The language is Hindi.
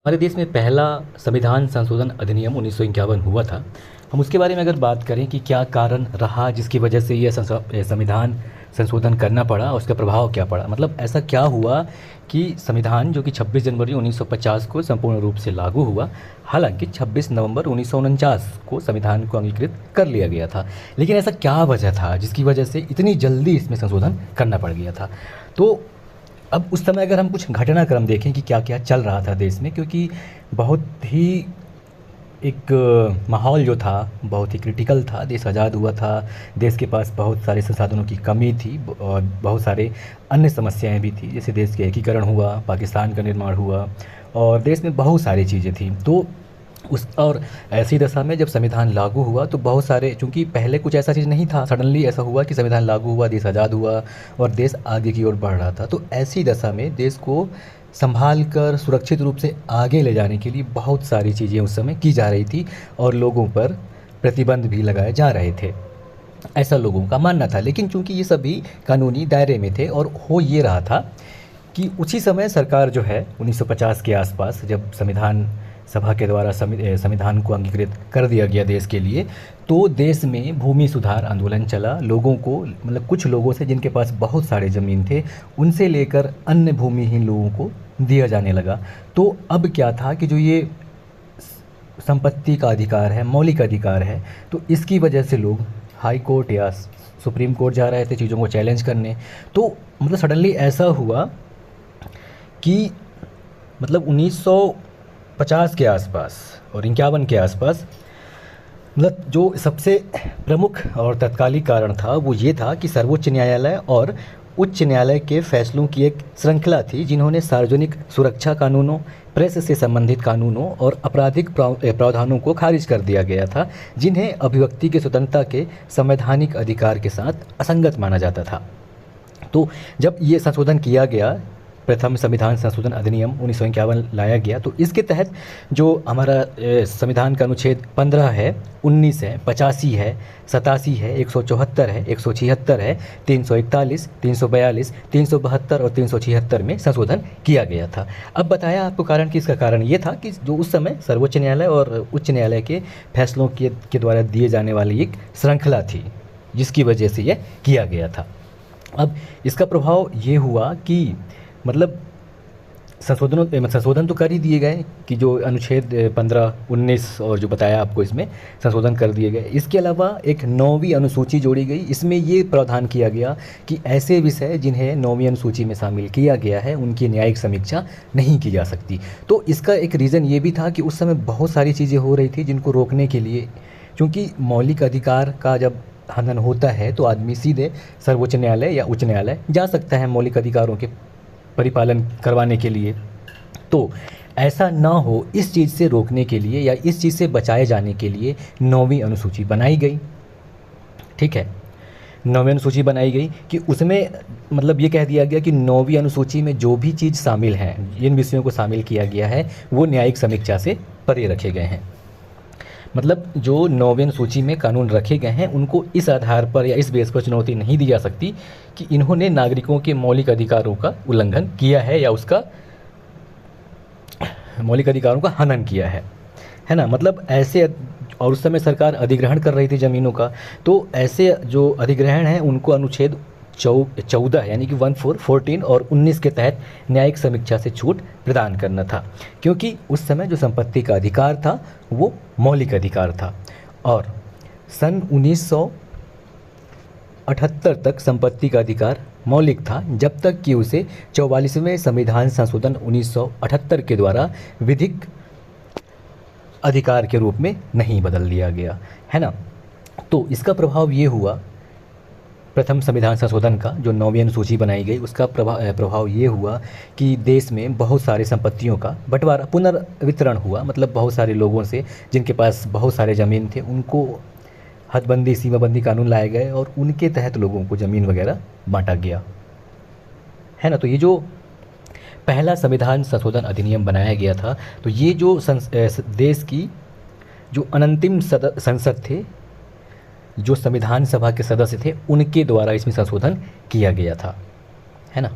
हमारे देश में पहला संविधान संशोधन अधिनियम 1951 हुआ था। हम उसके बारे में अगर बात करें कि क्या कारण रहा जिसकी वजह से ये संविधान संशोधन करना पड़ा और उसका प्रभाव क्या पड़ा, मतलब ऐसा क्या हुआ कि संविधान जो कि 26 जनवरी 1950 को संपूर्ण रूप से लागू हुआ। हालांकि 26 नवंबर 1949 को संविधान को अंगीकृत कर लिया गया था, लेकिन ऐसा क्या वजह था जिसकी वजह से इतनी जल्दी इसमें संशोधन करना पड़ गया था। तो अब उस समय अगर हम कुछ घटनाक्रम देखें कि क्या क्या चल रहा था देश में, क्योंकि बहुत ही एक माहौल जो था बहुत ही क्रिटिकल था। देश आज़ाद हुआ था, देश के पास बहुत सारे संसाधनों की कमी थी और बहुत सारे अन्य समस्याएं भी थी, जैसे देश के एकीकरण हुआ, पाकिस्तान का निर्माण हुआ और देश में बहुत सारी चीज़ें थी। तो उस और ऐसी दशा में जब संविधान लागू हुआ तो बहुत सारे, चूँकि पहले कुछ ऐसा चीज़ नहीं था, सडनली ऐसा हुआ कि संविधान लागू हुआ, देश आज़ाद हुआ और देश आगे की ओर बढ़ रहा था। तो ऐसी दशा में देश को संभाल कर सुरक्षित रूप से आगे ले जाने के लिए बहुत सारी चीज़ें उस समय की जा रही थी और लोगों पर प्रतिबंध भी लगाए जा रहे थे, ऐसा लोगों का मानना था। लेकिन चूंकि ये सभी कानूनी दायरे में थे और हो ये रहा था कि उसी समय सरकार जो है 1950 के आसपास, जब संविधान सभा के द्वारा संविधान को अंगीकृत कर दिया गया देश के लिए, तो देश में भूमि सुधार आंदोलन चला। लोगों को, मतलब कुछ लोगों से जिनके पास बहुत सारे ज़मीन थे, उनसे लेकर अन्य भूमिहीन लोगों को दिया जाने लगा। तो अब क्या था कि जो ये संपत्ति का अधिकार है, मौलिक अधिकार है, तो इसकी वजह से लोग हाई कोर्ट या सुप्रीम कोर्ट जा रहे थे चीज़ों को चैलेंज करने। तो मतलब सडनली ऐसा हुआ कि मतलब 1950 के आसपास और 51 के आसपास, मतलब जो सबसे प्रमुख और तत्कालिक कारण था वो ये था कि सर्वोच्च न्यायालय और उच्च न्यायालय के फैसलों की एक श्रृंखला थी, जिन्होंने सार्वजनिक सुरक्षा कानूनों, प्रेस से संबंधित कानूनों और आपराधिक प्रावधानों को खारिज कर दिया गया था, जिन्हें अभिव्यक्ति की स्वतंत्रता के संवैधानिक अधिकार के साथ असंगत माना जाता था। तो जब ये संशोधन किया गया, प्रथम संविधान संशोधन अधिनियम 1951 लाया गया, तो इसके तहत जो हमारा संविधान का अनुच्छेद 15 है, 19 है, 85 है, 87 है, 174 है, 176 है, 341, 342, 372 और 376 में संशोधन किया गया था। अब बताया आपको कारण कि इसका कारण ये था कि जो उस समय सर्वोच्च न्यायालय और उच्च न्यायालय के फैसलों के द्वारा दिए जाने वाली एक श्रृंखला थी, जिसकी वजह से यह किया गया था। अब इसका प्रभाव ये हुआ कि मतलब संशोधन तो कर ही दिए गए कि जो अनुच्छेद 15, 19 और जो बताया आपको, इसमें संशोधन कर दिए गए। इसके अलावा एक 9वीं अनुसूची जोड़ी गई। इसमें ये प्रावधान किया गया कि ऐसे विषय जिन्हें 9वीं अनुसूची में शामिल किया गया है उनकी न्यायिक समीक्षा नहीं की जा सकती। तो इसका एक रीज़न ये भी था कि उस समय बहुत सारी चीज़ें हो रही थी जिनको रोकने के लिए, क्योंकि मौलिक अधिकार का जब हनन होता है तो आदमी सीधे सर्वोच्च न्यायालय या उच्च न्यायालय जा सकता है मौलिक अधिकारों के परिपालन करवाने के लिए। तो ऐसा ना हो, इस चीज़ से रोकने के लिए या इस चीज़ से बचाए जाने के लिए 9वीं अनुसूची बनाई गई। ठीक है, 9वीं अनुसूची बनाई गई कि उसमें मतलब ये कह दिया गया कि 9वीं अनुसूची में जो भी चीज़ शामिल हैं, जिन विषयों को शामिल किया गया है, वो न्यायिक समीक्षा से परे रखे गए हैं। मतलब जो 9वीं अनुसूची में कानून रखे गए हैं उनको इस आधार पर या इस बेस पर चुनौती नहीं दी जा सकती कि इन्होंने नागरिकों के मौलिक अधिकारों का उल्लंघन किया है या उसका मौलिक अधिकारों का हनन किया है ना। मतलब ऐसे, और उस समय सरकार अधिग्रहण कर रही थी ज़मीनों का, तो ऐसे जो अधिग्रहण हैं उनको अनुच्छेद 14 यानी कि 14 और 19 के तहत न्यायिक समीक्षा से छूट प्रदान करना था, क्योंकि उस समय जो संपत्ति का अधिकार था वो मौलिक अधिकार था। और सन 1978 तक संपत्ति का अधिकार मौलिक था, जब तक कि उसे 44वें संविधान संशोधन 1978 के द्वारा विधिक अधिकार के रूप में नहीं बदल दिया गया, है ना। तो इसका प्रभाव ये हुआ, प्रथम संविधान संशोधन का जो 9वीं अनुसूची बनाई गई उसका प्रभाव ये हुआ कि देश में बहुत सारी संपत्तियों का बंटवारा, पुनर्वितरण हुआ। मतलब बहुत सारे लोगों से जिनके पास बहुत सारे ज़मीन थे उनको हदबंदी, सीमाबंदी कानून लाए गए और उनके तहत लोगों को ज़मीन वगैरह बांटा गया, है ना। तो ये जो पहला संविधान संशोधन अधिनियम बनाया गया था, तो ये जो देश की जो अनंतिम संसद थे, जो संविधान सभा के सदस्य थे, उनके द्वारा इसमें संशोधन किया गया था, है ना।